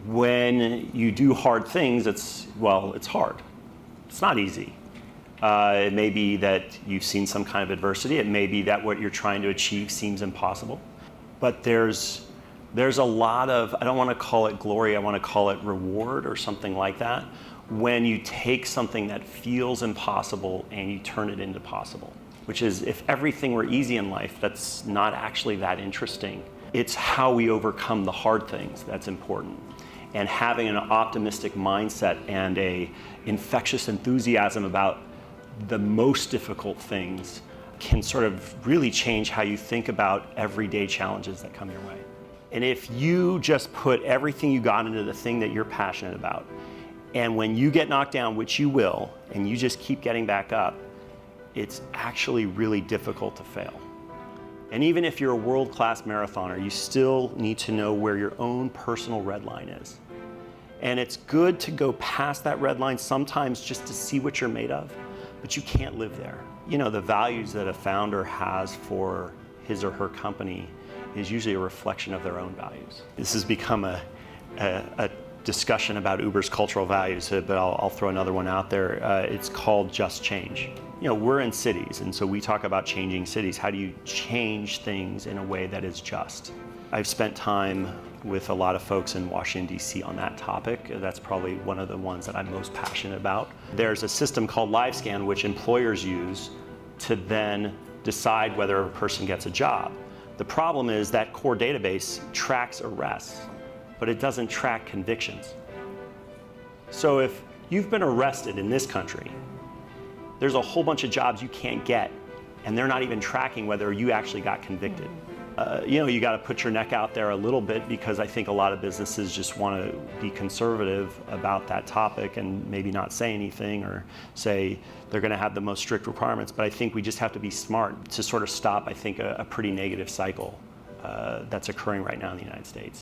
when you do hard things, it's hard. It's not easy. It may be that you've seen some kind of adversity. It may be that what you're trying to achieve seems impossible. But there's a lot of, I don't want to call it glory, I want to call it reward or something like that, when you take something that feels impossible and you turn it into possible. Which is, if everything were easy in life, that's not actually that interesting. It's how we overcome the hard things that's important. And having an optimistic mindset and a infectious enthusiasm about the most difficult things can sort of really change how you think about everyday challenges that come your way. And if you just put everything you got into the thing that you're passionate about, and when you get knocked down, which you will, and you just keep getting back up, it's actually really difficult to fail. And even if you're a world-class marathoner, you still need to know where your own personal red line is. And it's good to go past that red line sometimes just to see what you're made of, but you can't live there. You know, the values that a founder has for his or her company is usually a reflection of their own values. This has become a discussion about Uber's cultural values, but I'll throw another one out there. It's called Just Change. You know, we're in cities, and so we talk about changing cities. How do you change things in a way that is just? I've spent time with a lot of folks in Washington, D.C. on that topic. That's probably one of the ones that I'm most passionate about. There's a system called LiveScan, which employers use to then decide whether a person gets a job. The problem is that core database tracks arrests, but it doesn't track convictions. So if you've been arrested in this country, there's a whole bunch of jobs you can't get, and they're not even tracking whether you actually got convicted. You know, you got to put your neck out there a little bit, because I think a lot of businesses just want to be conservative about that topic and maybe not say anything or say they're going to have the most strict requirements. But I think we just have to be smart to sort of stop, I think, a pretty negative cycle that's occurring right now in the United States.